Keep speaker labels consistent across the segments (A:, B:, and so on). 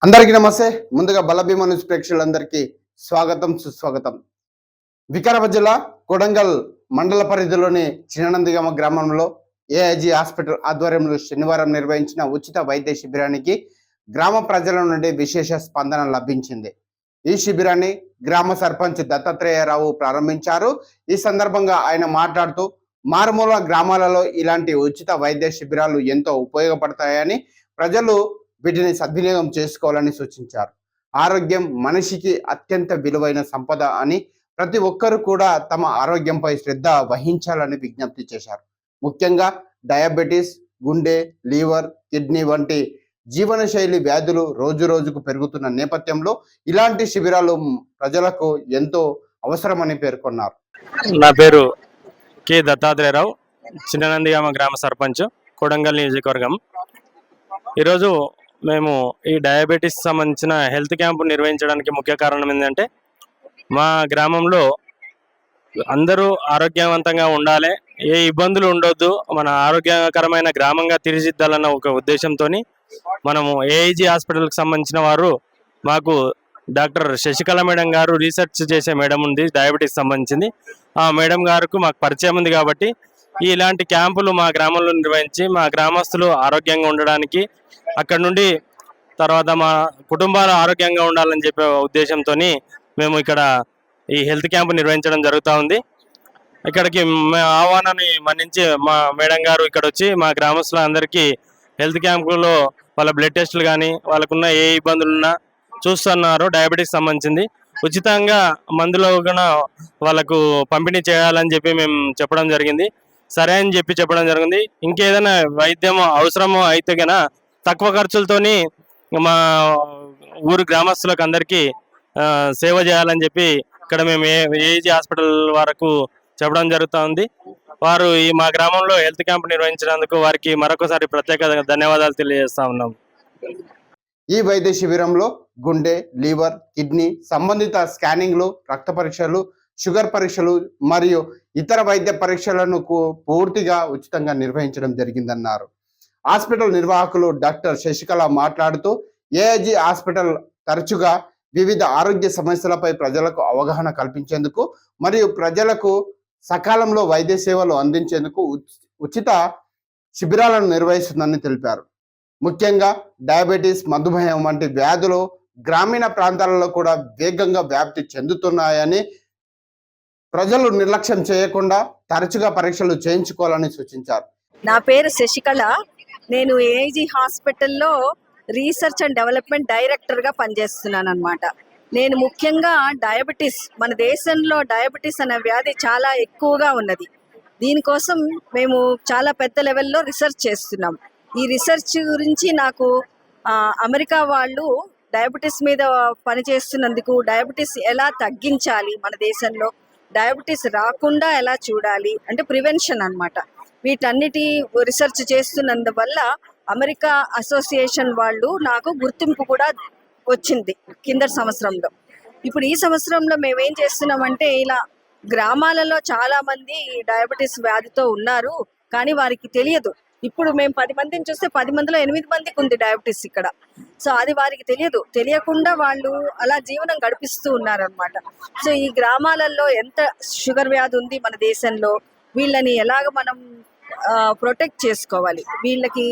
A: అందరికీ నమస్తే. ముందుగా బలభీమ న్యూస్ ప్రేక్షకులందరికీ స్వాగతం, సుస్వాగతం. వికారాబాద్ జిల్లా కొడంగల్ మండల పరిధిలోని చిన్ననందిగామ గ్రామంలో ఏఐజీ హాస్పిటల్ ఆధ్వర్యంలో శనివారం నిర్వహించిన ఉచిత వైద్య శిబిరానికి గ్రామ ప్రజల నుండి విశేష స్పందన లభించింది. ఈ శిబిరాన్ని గ్రామ సర్పంచ్ దత్తాత్రేయరావు ప్రారంభించారు. ఈ సందర్భంగా ఆయన మాట్లాడుతూ మారుమూల గ్రామాలలో ఇలాంటి ఉచిత వైద్య శిబిరాలు ఎంతో ఉపయోగపడతాయని, ప్రజలు వీటిని సద్వినియోగం చేసుకోవాలని సూచించారు. ఆరోగ్యం మనిషికి అత్యంత విలువైన సంపద అని, ప్రతి ఒక్కరూ కూడా తమ ఆరోగ్యంపై శ్రద్ధ వహించాలని విజ్ఞప్తి చేశారు. ముఖ్యంగా డయాబెటీస్, గుండె, లివర్, కిడ్నీ వంటి జీవనశైలి వ్యాధులు రోజు రోజుకు పెరుగుతున్న నేపథ్యంలో ఇలాంటి శిబిరాలు ప్రజలకు ఎంతో అవసరమని పేర్కొన్నారు.
B: నా పేరు కె దత్తాత్రేయరావు, చిన్ననందిగామ గ్రామ సర్పంచ్, కొడంగల్ నియోజకవర్గం. ఈరోజు మేము ఈ డయాబెటీస్ సంబంధించిన హెల్త్ క్యాంపు నిర్వహించడానికి ముఖ్య కారణం ఏంటంటే, మా గ్రామంలో అందరూ ఆరోగ్యవంతంగా ఉండాలి, ఏ ఇబ్బందులు ఉండొద్దు, మన ఆరోగ్యకరమైన గ్రామంగా తీర్చిదిద్దాలన్న ఒక ఉద్దేశంతో మనము ఏఐజీ హాస్పిటల్కి సంబంధించిన వారు, మాకు డాక్టర్ శశికళ మేడం గారు రీసెర్చ్ చేసే మేడం ఉంది డయాబెటీస్ సంబంధించింది. ఆ మేడం గారికి మాకు పరిచయం ఉంది కాబట్టి ఇలాంటి క్యాంపులు మా గ్రామంలో నిర్వహించి మా గ్రామస్తులు ఆరోగ్యంగా ఉండడానికి, అక్కడ నుండి తర్వాత మా కుటుంబాలు ఆరోగ్యంగా ఉండాలని చెప్పే ఉద్దేశంతో మేము ఇక్కడ ఈ హెల్త్ క్యాంపు నిర్వహించడం జరుగుతూ ఉంది. ఇక్కడికి ఆహ్వానాన్ని మన్నించి మా మేడం గారు ఇక్కడ వచ్చి మా గ్రామస్తులందరికీ హెల్త్ క్యాంపులో వాళ్ళ బ్లడ్ టెస్టులు కానీ వాళ్ళకున్న ఏ ఇబ్బందులున్నా చూస్తున్నారు. డయాబెటీస్ సంబంధించింది ఉచితంగా మందులు కూడా వాళ్ళకు పంపిణీ చేయాలని చెప్పి మేము చెప్పడం జరిగింది. సరే అని చెప్పడం జరిగింది. ఇంకేదైనా వైద్యం అవసరమో అయితే కనుక తక్కువ ఖర్చులతోని మా ఊరు గ్రామస్తులకు అందరికీ సేవ చేయాలని చెప్పి ఇక్కడ మేము ఏఐజీ హాస్పిటల్ వరకు చెప్పడం జరుగుతూ ఉంది. వారు ఈ మా గ్రామంలో హెల్త్ క్యాంప్ నిర్వహించినందుకు వారికి మరొకసారి ప్రత్యేక ధన్యవాదాలు తెలియజేస్తా ఉన్నాం.
A: ఈ వైద్య శిబిరంలో గుండె, లివర్, కిడ్నీ సంబంధిత స్కానింగ్లు, రక్త పరీక్షలు, షుగర్ పరీక్షలు మరియు ఇతర వైద్య పరీక్షలను పూర్తిగా ఉచితంగా నిర్వహించడం జరిగిందన్నారు. హాస్పిటల్ నిర్వాహకులు డాక్టర్ శశికళ మాట్లాడుతూ, ఏఐజీ హాస్పిటల్ తరచుగా వివిధ ఆరోగ్య సమస్యలపై ప్రజలకు అవగాహన కల్పించేందుకు మరియు ప్రజలకు సకాలంలో వైద్య సేవలు అందించేందుకు ఉచిత శిబిరాలను నిర్వహిస్తుందని తెలిపారు. ముఖ్యంగా డయాబెటీస్, మధుమేహం వంటి వ్యాధులు గ్రామీణ ప్రాంతాలలో కూడా వేగంగా వ్యాప్తి చెందుతున్నాయని, ప్రజలు నిర్లక్ష్యం చేయకుండా తరచుగా పరీక్షలు చేయించుకోవాలని సూచించారు.
C: నా పేరు శశికళ. నేను ఏఐజీ హాస్పిటల్లో రీసెర్చ్ అండ్ డెవలప్మెంట్ డైరెక్టర్గా పనిచేస్తున్నాను అనమాట. నేను ముఖ్యంగా డయాబెటీస్, మన దేశంలో డయాబెటీస్ అనే వ్యాధి చాలా ఎక్కువగా ఉన్నది. దీనికోసం మేము చాలా పెద్ద లెవెల్లో రీసెర్చ్ చేస్తున్నాం. ఈ రీసెర్చ్ గురించి నాకు అమెరికా వాళ్ళు డయాబెటీస్ మీద పనిచేస్తున్నందుకు, డయాబెటీస్ ఎలా తగ్గించాలి, మన దేశంలో డయాబెటీస్ రాకుండా ఎలా చూడాలి అంటే ప్రివెన్షన్ అన్నమాట, వీటన్నిటి రీసెర్చ్ చేస్తున్నందువల్ల అమెరికా అసోసియేషన్ వాళ్ళు నాకు గుర్తింపు కూడా వచ్చింది కిందటి సంవత్సరంలో. ఇప్పుడు ఈ సంవత్సరంలో మేమేం చేస్తున్నామంటే, ఇలా గ్రామాలలో చాలా మంది డయాబెటీస్ వ్యాధితో ఉన్నారు, కానీ వారికి తెలియదు. ఇప్పుడు మేము 10 మందిని చూస్తే 10 మందిలో 8 మందికి ఉంది డయాబెటీస్ ఇక్కడ. సో అది వారికి తెలియకుండా వాళ్ళు అలా జీవనం గడిపిస్తూ ఉన్నారనమాట. సో ఈ గ్రామాలలో ఎంత షుగర్ వ్యాధి ఉంది మన దేశంలో, వీళ్ళని ఎలాగ మనం ప్రొటెక్ట్ చేసుకోవాలి, వీళ్ళకి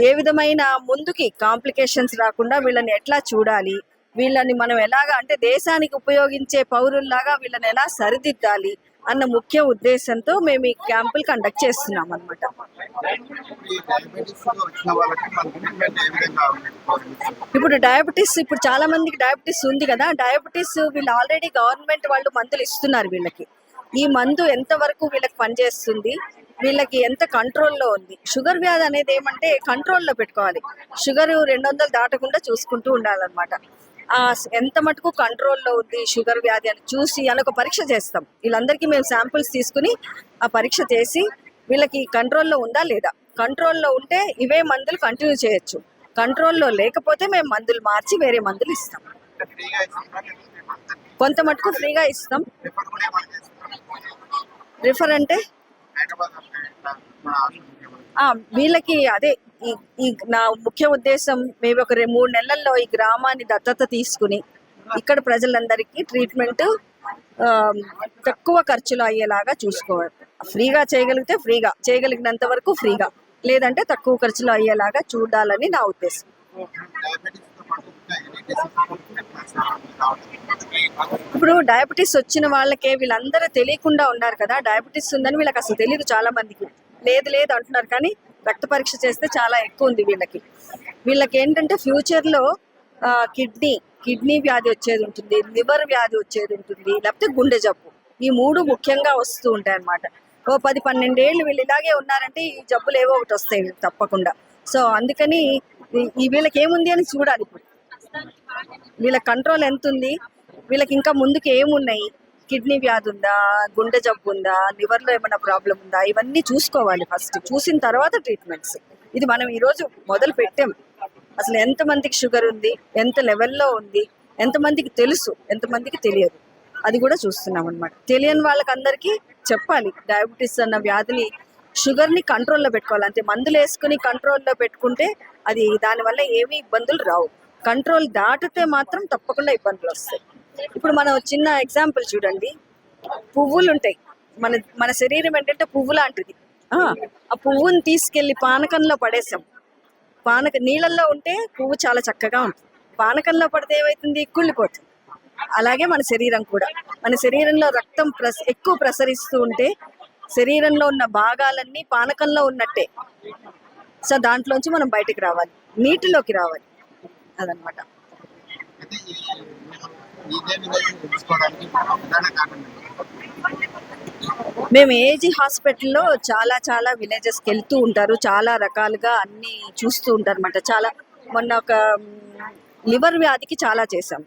C: ఏ విధమైన ముందుకి కాంప్లికేషన్స్ రాకుండా వీళ్ళని ఎట్లా చూడాలి, వీళ్ళని మనం ఎలాగ అంటే దేశానికి ఉపయోగించే పౌరుల్లాగా వీళ్ళని ఎలా సరిదిద్దాలి అన్న ముఖ్య ఉద్దేశంతో మేము ఈ క్యాంపులు కండక్ట్ చేస్తున్నాం అనమాట. ఇప్పుడు ఇప్పుడు చాలా మందికి డయాబెటీస్ ఉంది కదా, డయాబెటీస్ వీళ్ళు ఆల్రెడీ గవర్నమెంట్ వాళ్ళు మందులు ఇస్తున్నారు వీళ్ళకి. ఈ మందు ఎంతవరకు వీళ్ళకి పనిచేస్తుంది, వీళ్ళకి ఎంత కంట్రోల్లో ఉంది. షుగర్ వ్యాధి అనేది ఏమంటే కంట్రోల్లో పెట్టుకోవాలి, షుగర్ 200 దాటకుండా చూసుకుంటూ ఉండాలన్నమాట. ఎంత మటుకు కంట్రోల్లో ఉంది షుగర్ వ్యాధి అని చూసి అని ఒక పరీక్ష చేస్తాం. వీళ్ళందరికీ మేము శాంపుల్స్ తీసుకుని ఆ పరీక్ష చేసి వీళ్ళకి కంట్రోల్లో ఉందా లేదా, కంట్రోల్లో ఉంటే ఇవే మందులు కంటిన్యూ చేయొచ్చు, కంట్రోల్లో లేకపోతే మేము మందులు మార్చి వేరే మందులు ఇస్తాం. కొంత మటుకు ఫ్రీగా ఇస్తాం. రిఫర్ అంటే వీళ్ళకి అదే ఈ ఈ నా ముఖ్య ఉద్దేశం మేము ఒక 3 నెలల్లో ఈ గ్రామాన్ని దత్తత తీసుకుని ఇక్కడ ప్రజలందరికీ ట్రీట్మెంట్ తక్కువ ఖర్చులో అయ్యేలాగా చూసుకోవాలి. ఫ్రీగా చేయగలిగితే ఫ్రీగా, చేయగలిగినంత వరకు ఫ్రీగా, లేదంటే తక్కువ ఖర్చులో అయ్యేలాగా చూడాలని నా ఉద్దేశం. ఇప్పుడు డయాబెటీస్ వచ్చిన వాళ్ళకే వీళ్ళందరూ తెలియకుండా ఉన్నారు కదా, డయాబెటీస్ ఉందని వీళ్ళకి అసలు తెలియదు. చాలా మందికి లేదు అంటున్నారు, కానీ రక్త పరీక్ష చేస్తే చాలా ఎక్కువ ఉంది వీళ్ళకి ఏంటంటే ఫ్యూచర్లో కిడ్నీ వ్యాధి వచ్చేది ఉంటుంది, లివర్ వ్యాధి వచ్చేది ఉంటుంది, లేకపోతే గుండె జబ్బు. ఈ 3 ముఖ్యంగా వస్తూ ఉంటాయి అన్నమాట. ఓ 10-12 ఏళ్ళు వీళ్ళు ఇలాగే ఉన్నారంటే ఈ జబ్బులు ఏవో ఒకటి వస్తాయి వీళ్ళకి తప్పకుండా. సో అందుకని ఈ వీళ్ళకి ఏముంది అని చూడాలి. ఇప్పుడు వీళ్ళ కంట్రోల్ ఎంత ఉంది, వీళ్ళకి ఇంకా ముందుకు ఏమున్నాయి, కిడ్నీ వ్యాధి ఉందా, గుండె జబ్బు ఉందా, లివర్లో ఏమైనా ప్రాబ్లం ఉందా, ఇవన్నీ చూసుకోవాలి. ఫస్ట్ చూసిన తర్వాత ట్రీట్మెంట్స్. ఇది మనం ఈరోజు మొదలు పెట్టాం. అసలు ఎంతమందికి షుగర్ ఉంది, ఎంత లెవెల్లో ఉంది, ఎంతమందికి తెలుసు, ఎంతమందికి తెలియదు, అది కూడా చూస్తున్నాం అనమాట. తెలియని వాళ్ళకి అందరికీ చెప్పాలి, డయాబెటీస్ అన్న వ్యాధిని, షుగర్ని కంట్రోల్లో పెట్టుకోవాలి. అంతే, మందులు వేసుకుని కంట్రోల్లో పెట్టుకుంటే అది దానివల్ల ఏమీ ఇబ్బందులు రావు. కంట్రోల్ దాటితే మాత్రం తప్పకుండా ఇబ్బందులు వస్తాయి. ఇప్పుడు మనం చిన్న ఎగ్జాంపుల్ చూడండి, పువ్వులు ఉంటాయి. మన శరీరం ఏంటంటే పువ్వు లాంటిది. ఆ పువ్వుని తీసుకెళ్లి పానకంలో పడేసాం. నీళ్ళల్లో ఉంటే పువ్వు చాలా చక్కగా ఉంటుంది, పానకంలో పడితే ఏమవుతుంది, కుళ్ళిపోతుంది. అలాగే మన శరీరం కూడా, మన శరీరంలో రక్తం ఎక్కువ ప్రసరిస్తూ ఉంటే శరీరంలో ఉన్న భాగాలన్నీ పానకంలో ఉన్నట్టే. సో దాంట్లోంచి మనం బయటికి రావాలి, నీటిలోకి రావాలి, అదనమాట. మేము ఏజీ హాస్పిటల్లో చాలా విలేజెస్కి వెళ్తూ ఉంటారు, చాలా రకాలుగా అన్ని చూస్తూ ఉంటారు అనమాట. మొన్న ఒక లివర్ వ్యాధికి చాలా చేసాం,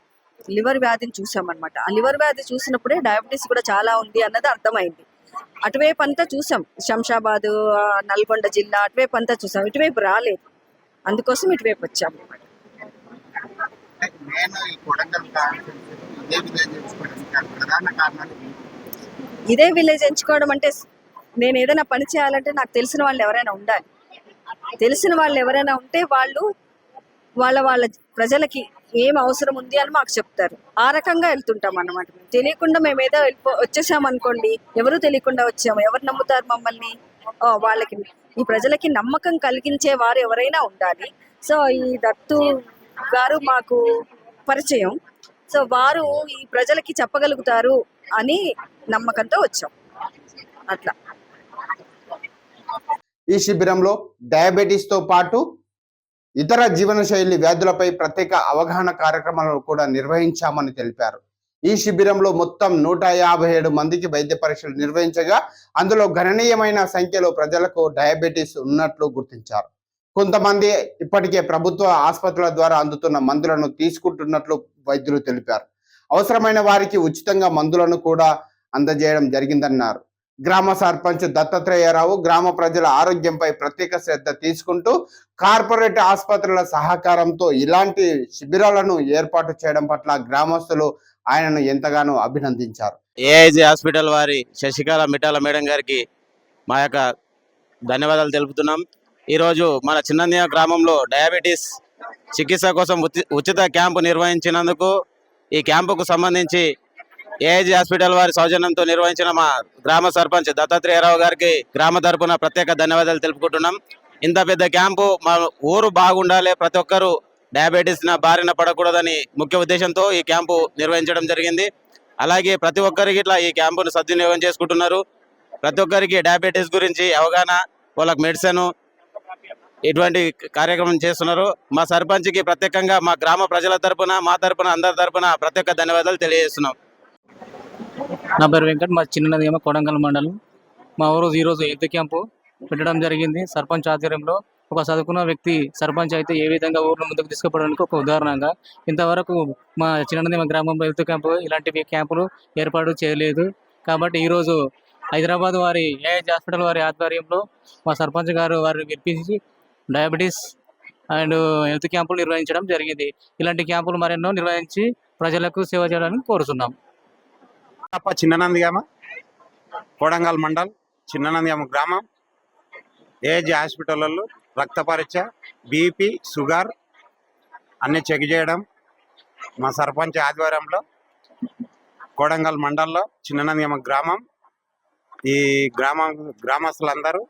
C: లివర్ వ్యాధిని చూసామన్నమాట. ఆ లివర్ వ్యాధి చూసినప్పుడే డయాబెటీస్ కూడా చాలా ఉంది అన్నది అర్థమైంది. అటువైపు అంతా చూసాం, శంషాబాద్, నల్గొండ జిల్లా అటువైపు అంతా చూసాం, ఇటువైపు రాలేదు. అందుకోసం ఇటువైపు వచ్చాము. ఇదే విలేజ్ ఎంచుకోవడం అంటే, నేను ఏదైనా పని చేయాలంటే నాకు తెలిసిన వాళ్ళు ఎవరైనా ఉండాలి. తెలిసిన వాళ్ళు ఎవరైనా ఉంటే వాళ్ళ ప్రజలకి ఏం అవసరం ఉంది అని మాకు చెప్తారు. ఆ రకంగా వెళ్తుంటాం అన్నమాట. తెలియకుండా మేము ఏదో వచ్చేసామనుకోండి, ఎవరు తెలియకుండా వచ్చాము, ఎవరు నమ్ముతారు మమ్మల్ని? వాళ్ళకి, ఈ ప్రజలకి నమ్మకం కలిగించే వారు ఎవరైనా ఉండాలి. సో ఈ దత్తు గారు మాకు పరిచయం. సో వారు ఈ ప్రజలకి చెప్పగలుగుతారు అని నమ్మకంతో వచ్చాం. అట్లా
A: ఈ శిబిరంలో డయాబెటీస్ తో పాటు ఇతర జీవనశైలి వ్యాధులపై ప్రత్యేక అవగాహన కార్యక్రమాలను కూడా నిర్వహించామని తెలిపారు. ఈ శిబిరంలో మొత్తం 157 మందికి వైద్య పరీక్షలు నిర్వహించగా అందులో గణనీయమైన సంఖ్యలో ప్రజలకు డయాబెటీస్ ఉన్నట్లు గుర్తించారు. కొంతమంది ఇప్పటికే ప్రభుత్వ ఆసుపత్రుల ద్వారా అందుతున్న మందులను తీసుకుంటున్నట్లు వైద్యులు తెలిపారు. అవసరమైన వారికి ఉచితంగా మందులను కూడా అందజేయడం జరిగిందన్నారు. గ్రామ సర్పంచ్ దత్తాత్రేయరావు గ్రామ ప్రజల ఆరోగ్యంపై ప్రత్యేక శ్రద్ధ తీసుకుంటూ కార్పొరేట్ ఆసుపత్రుల సహకారంతో ఇలాంటి శిబిరాలను ఏర్పాటు చేయడం పట్ల గ్రామస్తులు ఆయనను ఎంతగానో అభినందించారు.
D: ఏఐజీ హాస్పిటల్ వారి శశికళ మిఠాల మేడం గారికి మా యొక్క ధన్యవాదాలు తెలుపుతున్నాం. ఈరోజు మన చిన్నందియ గ్రామంలో డయాబెటీస్ చికిత్స కోసం ఉచిత క్యాంపు నిర్వహించినందుకు, ఈ క్యాంపుకు సంబంధించి ఏఐజీ హాస్పిటల్ వారి సౌజన్యంతో నిర్వహించిన మా గ్రామ సర్పంచ్ దత్తాత్రేయరావు గారికి గ్రామ తరపున ప్రత్యేక ధన్యవాదాలు తెలుపుకుంటున్నాం. ఇంత పెద్ద క్యాంపు, మా ఊరు బాగుండాలి, ప్రతి ఒక్కరూ డయాబెటీస్ బారిన పడకూడదని ముఖ్య ఉద్దేశంతో ఈ క్యాంపు నిర్వహించడం జరిగింది. అలాగే ప్రతి ఒక్కరికి ఇట్లా ఈ క్యాంపును సద్వినియోగం చేసుకుంటున్నారు. ప్రతి ఒక్కరికి డయాబెటీస్ గురించి అవగాహన, వాళ్ళకి మెడిసిన్, ఇటువంటి కార్యక్రమం చేస్తున్నారు. మా సర్పంచ్కి ప్రత్యేకంగా మా గ్రామ ప్రజల తరపున, మా తరపున, అందరి తరపున ప్రత్యేక ధన్యవాదాలు తెలియజేస్తున్నాం.
E: నా పేరు వెంకట్, మా చిన్నదిగమ కొడంగల్ మండలం. మా ఊరు ఈరోజు హెల్త్ క్యాంపు పెట్టడం జరిగింది. సర్పంచ్ ఆధ్వర్యంలో ఒక చదువుకున్న వ్యక్తి సర్పంచ్ అయితే ఏ విధంగా ఊరిని ముందుకు తీసుకుపోవడానికి ఒక ఉదాహరణగా ఇంతవరకు మా చిన్నదిగమ గ్రామంలో హెల్త్ క్యాంపు ఇలాంటి క్యాంపులు ఏర్పాటు చేయలేదు. కాబట్టి ఈరోజు హైదరాబాద్ వారి ఏఐజీ హాస్పిటల్ వారి ఆధ్వర్యంలో మా సర్పంచ్ గారు వారిని పిలిపించి డయాబెటీస్ అండ్ హెల్త్ క్యాంపులు నిర్వహించడం జరిగింది. ఇలాంటి క్యాంపులు మరెన్నో నిర్వహించి ప్రజలకు సేవ చేయడానికి కోరుతున్నాం.
F: చిన్ననందిగామ కొడంగల్ మండల్ చిన్ననందిగామ గ్రామం ఏజీ హాస్పిటల్లో రక్త పరీక్ష, బీపీ, షుగర్ అన్ని చెక్ చేయడం మా సర్పంచ్ ఆధ్వర్యంలో కోడంగల్ మండల్లో చిన్ననందిగమ గ్రామం ఈ గ్రామస్తులందరూ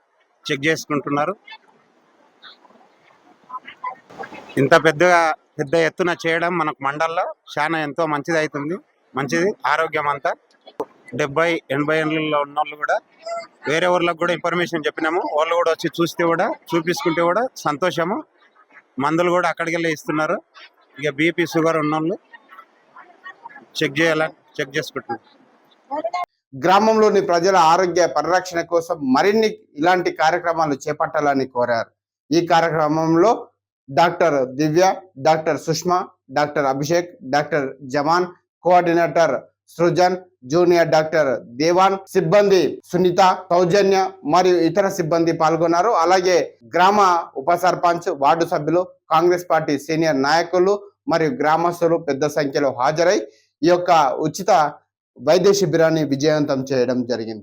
F: చెక్ చేసుకుంటున్నారు. ఇంత పెద్ద ఎత్తున చేయడం మనకు మండల్లో చాలా ఎంతో మంచిది అవుతుంది. మంచిది ఆరోగ్యం అంతా. 70-80 ఏళ్ళలో ఉన్న వాళ్ళు కూడా వేరే ఊర్లకు కూడా ఇన్ఫర్మేషన్ చెప్పినాము. వాళ్ళు కూడా వచ్చి చూపించుకుంటే కూడా సంతోషము. మందులు కూడా అక్కడికి వెళ్ళి ఇస్తున్నారు. ఇక బీపీ షుగర్ ఉన్న వాళ్ళు చెక్ చేసుకుంటున్నారు.
A: గ్రామంలోని ప్రజల ఆరోగ్య పరిరక్షణ కోసం మరిన్ని ఇలాంటి కార్యక్రమాలు చేపట్టాలని కోరారు. ఈ కార్యక్రమంలో doctor Divya, doctor Sushma, doctor Abhishek, doctor Zaman, coordinator Srujan, junior doctor Devan, సిబ్బంది సునీత, సౌజన్య మరియు ఇతర సిబ్బంది పాల్గొన్నారు. అలాగే గ్రామ ఉప సర్పంచ్, వార్డు సభ్యులు, కాంగ్రెస్ పార్టీ సీనియర్ నాయకులు మరియు గ్రామస్తులు పెద్ద సంఖ్యలో హాజరై ఈ యొక్క ఉచిత వైద్య శిబిరాన్ని విజయవంతం చేయడం జరిగింది.